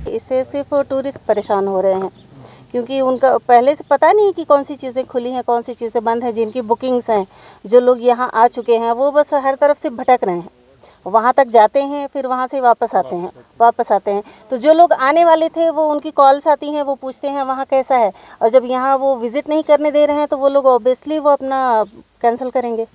इससे सिर्फ टूरिस्ट परेशान हो रहे हैं, क्योंकि उनका पहले से पता नहीं कि कौन सी चीज़ें खुली हैं, कौन सी चीज़ें बंद हैं। जिनकी बुकिंग्स हैं, जो लोग यहाँ आ चुके हैं, वो बस हर तरफ से भटक रहे हैं। वहाँ तक जाते हैं, फिर वहाँ से वापस आते हैं। तो जो लोग आने वाले थे, वो उनकी कॉल्स आती हैं, वो पूछते हैं वहाँ कैसा है, और जब यहाँ वो विज़िट नहीं करने दे रहे हैं, तो वो लोग ऑब्वियसली वो अपना कैंसिल करेंगे।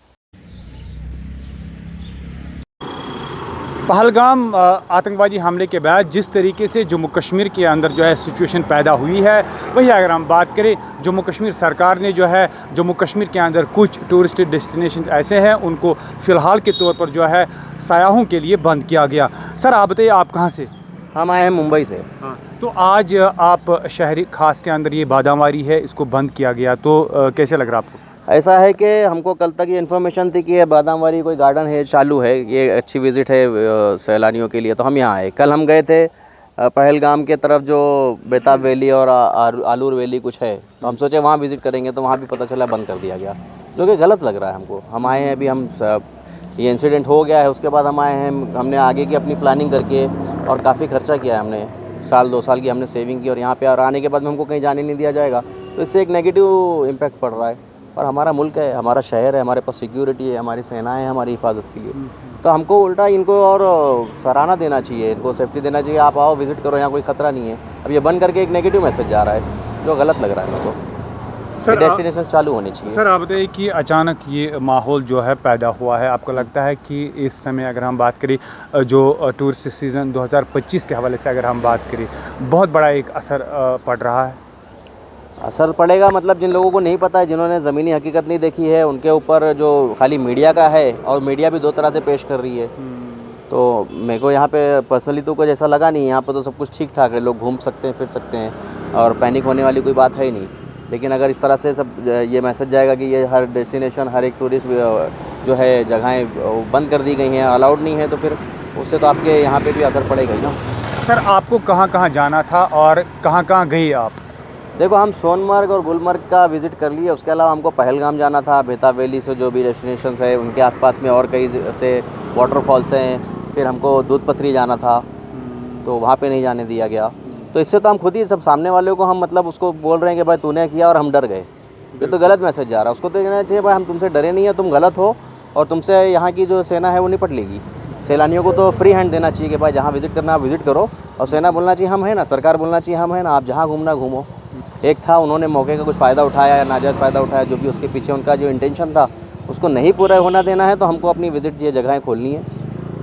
पहलगाम आतंकवादी हमले के बाद जिस तरीके से जम्मू कश्मीर के अंदर जो है सिचुएशन पैदा हुई है, वही अगर हम बात करें, जम्मू कश्मीर सरकार ने जो है जम्मू कश्मीर के अंदर कुछ टूरिस्ट डेस्टिनेशन ऐसे हैं, उनको फ़िलहाल के तौर पर जो है सयाहों के लिए बंद किया गया। सर आप बताइए, आप कहाँ से? हम आए हैं मुंबई से। हाँ, तो आज आप शहरी खास के अंदर ये बादामारी है, इसको बंद किया गया, तो कैसे लग रहा आपको? ऐसा है कि हमको कल तक ये इन्फॉर्मेशन थी कि ये बादामवारी कोई गार्डन है, चालू है, ये अच्छी विज़िट है सैलानियों के लिए, तो हम यहाँ आए। कल हम गए थे पहलगाम के तरफ, जो बेताब वैली और आलूर वैली कुछ है, तो हम सोचे वहाँ विज़िट करेंगे, तो वहाँ भी पता चला बंद कर दिया गया, जो कि गलत लग रहा है हमको। हम आए हैं, अभी ये इंसिडेंट हो गया है, उसके बाद हम आए हैं, हमने आगे की अपनी प्लानिंग करके और काफ़ी खर्चा किया है हमने, 1-2 साल की हमने सेविंग की, और यहाँ पे और आने के बाद में हमको कहीं जाने नहीं दिया जाएगा, तो इससे एक नेगेटिव इम्पैक्ट पड़ रहा है। और हमारा मुल्क है, हमारा शहर है, हमारे पास सिक्योरिटी है, हमारी सेनाएं हैं हमारी हिफाजत के लिए, तो हमको उल्टा इनको और सराहना देना चाहिए, इनको सेफ्टी देना चाहिए। आप आओ, विज़िट करो, यहाँ कोई ख़तरा नहीं है। अब ये बंद करके एक नेगेटिव मैसेज जा रहा है, जो गलत लग रहा है मेरे को। सर डेस्टिनेशन चालू होनी चाहिए। सर आप बताइए कि अचानक ये माहौल जो है पैदा हुआ है, आपको लगता है कि इस समय अगर हम बात करें, जो टूरिस्ट सीज़न 2025 के हवाले से अगर हम बात करें, बहुत बड़ा एक असर पड़ रहा है? असर पड़ेगा, मतलब जिन लोगों को नहीं पता है, जिन्होंने ज़मीनी हकीकत नहीं देखी है, उनके ऊपर जो खाली मीडिया का है, और मीडिया भी 2 तरह से पेश कर रही है, तो मेरे को यहाँ पे पर्सनली तो कुछ ऐसा लगा नहीं। यहाँ पर तो सब कुछ ठीक ठाक है, लोग घूम सकते हैं, फिर सकते हैं, और पैनिक होने वाली कोई बात है ही नहीं। लेकिन अगर इस तरह से सब ये मैसेज जाएगा कि ये हर डेस्टिनेशन, हर एक टूरिस्ट जो है जगहें बंद कर दी गई हैं, अलाउड नहीं है, तो फिर उससे तो आपके यहाँ पे भी असर पड़ेगा ही ना। सर आपको कहाँ कहाँ जाना था और कहाँ कहाँ गए आप? देखो, हम सोनमर्ग और गुलमर्ग का विज़िट कर लिए, उसके अलावा हमको पहलगाम जाना था। बेताब वैली से जो भी डेस्टिनेशंस है, उनके आसपास में और कई से वाटरफॉल्स हैं। फिर हमको दूध पथरी जाना था, तो वहाँ पे नहीं जाने दिया गया। तो इससे तो हम खुद ही सब सामने वाले को हम मतलब उसको बोल रहे हैं कि भाई तूने किया और हम डर गए, ये तो गलत मैसेज जा रहा है। उसको तो कहना चाहिए भाई हम तुमसे डरे नहीं है, तुम गलत हो, और तुमसे यहाँ की जो सेना है वो निपट लेगी। सैलानियों को तो फ्री हैंड देना चाहिए कि भाई जहाँ विज़िट करना आप विज़िट करो, और सेना बोलना चाहिए हम है ना, सरकार बोलना चाहिए हम है ना, आप जहाँ घूमना घूमो। एक था, उन्होंने मौके का कुछ फ़ायदा उठाया या नाजायज़ फ़ायदा उठाया, जो भी उसके पीछे उनका जो इंटेंशन था, उसको नहीं पूरा होना देना है, तो हमको अपनी विज़िट ये जगहें खोलनी है।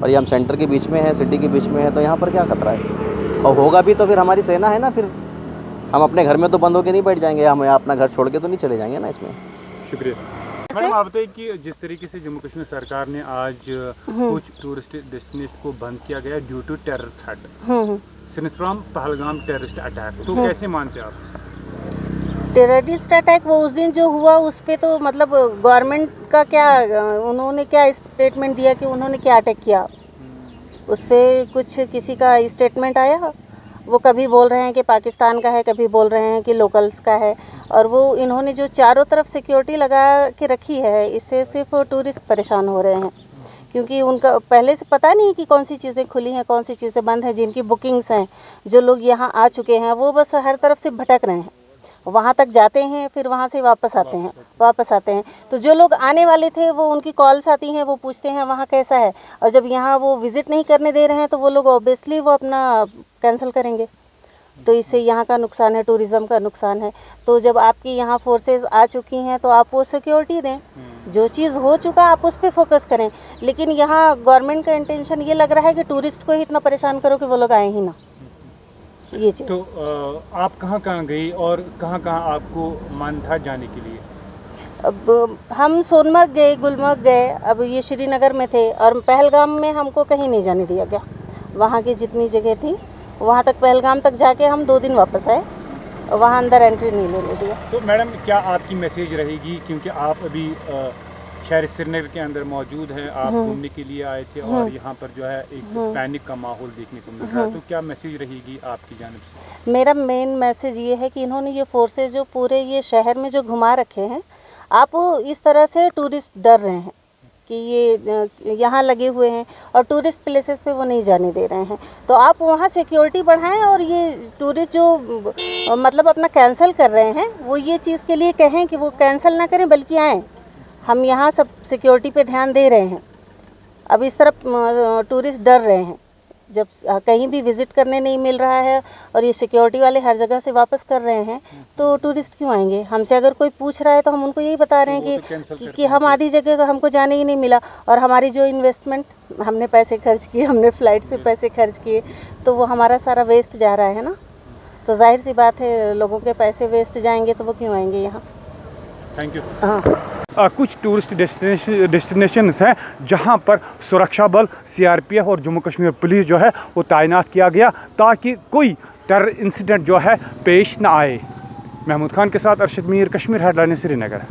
और ये हम सेंटर के बीच में है, सिटी के बीच में है, तो यहाँ पर क्या खतरा है? और होगा भी तो फिर हमारी सेना है ना, फिर हम अपने घर में तो बंद होकर नहीं बैठ जाएंगे, हम अपना घर छोड़ के तो नहीं चले जाएंगे ना इसमें। शुक्रिया। मैडम आप बताइए कि जिस तरीके से जम्मू कश्मीर सरकार ने आज कुछ टूरिस्ट डेस्टिनेशन को बंद किया गया due to terror threat since from Pahalgam terrorist attack, तो कैसे मानते आप? टेररिस्ट अटैक वो उस दिन जो हुआ, उस पर तो मतलब गवर्नमेंट का क्या, उन्होंने क्या स्टेटमेंट दिया कि उन्होंने क्या अटैक किया, उस पर कुछ किसी का स्टेटमेंट आया? वो कभी बोल रहे हैं कि पाकिस्तान का है, कभी बोल रहे हैं कि लोकल्स का है, और वो इन्होंने जो चारों तरफ सिक्योरिटी लगा के रखी है, इससे सिर्फ टूरिस्ट परेशान हो रहे हैं, क्योंकि उनका पहले से पता नहीं कि कौन सी चीज़ें खुली हैं, कौन सी चीज़ें बंद हैं। जिनकी बुकिंग्स हैं, जो लोग यहाँ आ चुके हैं, वो बस हर तरफ से भटक रहे हैं। वहाँ तक जाते हैं, फिर वहाँ से वापस आते हैं। तो जो लोग आने वाले थे, वो उनकी कॉल्स आती हैं, वो पूछते हैं वहाँ कैसा है, और जब यहाँ वो विज़िट नहीं करने दे रहे हैं, तो वो लोग ऑब्वियसली वो अपना कैंसिल करेंगे। तो इससे यहाँ का नुकसान है, टूरिज़्म का नुकसान है। तो जब आपकी यहाँ फोर्सेस आ चुकी हैं, तो आप वो सिक्योरिटी दें। जो चीज़ हो चुका आप उस पर फोकस करें, लेकिन यहाँ गवर्नमेंट का इंटेंशन ये लग रहा है कि टूरिस्ट को ही इतना परेशान करो कि वो लोग आए ही ना, ये चीज़। तो आप कहाँ कहाँ गई और कहाँ कहाँ आपको मन था जाने के लिए? अब हम सोनमर्ग गए, गुलमर्ग गए, अब ये श्रीनगर में थे, और पहलगाम में हमको कहीं नहीं जाने दिया गया। वहाँ की जितनी जगह थी, वहाँ तक पहलगाम तक जाके हम 2 दिन वापस आए, वहाँ अंदर एंट्री नहीं लेने दिया। तो मैडम क्या आपकी मैसेज रहेगी, क्योंकि आप अभी शहर श्रीनगर के अंदर मौजूद हैं, आप घूमने के लिए आए थे और यहाँ पर जो है एक पैनिक का माहौल देखने को मिल रहा है, तो क्या मैसेज रहेगी आपकी जानिब से? मेरा मेन मैसेज ये है कि इन्होंने ये फोर्सेज जो पूरे ये शहर में जो घुमा रखे हैं, आप इस तरह से टूरिस्ट डर रहे हैं, कि ये यहाँ लगे हुए हैं और टूरिस्ट प्लेसेस पे वो नहीं जाने दे रहे हैं। तो आप वहाँ सिक्योरिटी बढ़ाएं और ये टूरिस्ट जो मतलब अपना कैंसिल कर रहे हैं वो ये चीज़ के लिए कहें कि वो कैंसिल ना करें बल्कि आएँ। हम यहाँ सब सिक्योरिटी पे ध्यान दे रहे हैं। अब इस तरफ टूरिस्ट डर रहे हैं, जब कहीं भी विज़िट करने नहीं मिल रहा है और ये सिक्योरिटी वाले हर जगह से वापस कर रहे हैं तो टूरिस्ट क्यों आएंगे। हमसे अगर कोई पूछ रहा है तो हम उनको यही बता रहे हैं कि हम आधी जगह हमको जाने ही नहीं मिला और हमारी जो इन्वेस्टमेंट हमने पैसे खर्च किए, हमने फ़्लाइट्स पे पैसे खर्च किए, तो वो हमारा सारा वेस्ट जा रहा है ना। तो जाहिर सी बात है, लोगों के पैसे वेस्ट जाएंगे तो वो क्यों आएंगे यहाँ। Thank you. हाँ, कुछ टूरिस्ट डेस्टिनेशंस हैं जहां पर सुरक्षा बल, सीआरपीएफ और जम्मू कश्मीर पुलिस जो है वो तैनात किया गया ताकि कोई टेरर इंसिडेंट जो है पेश ना आए। महमूद खान के साथ अरशद मीर, कश्मीर हेडलाइन, श्रीनगर।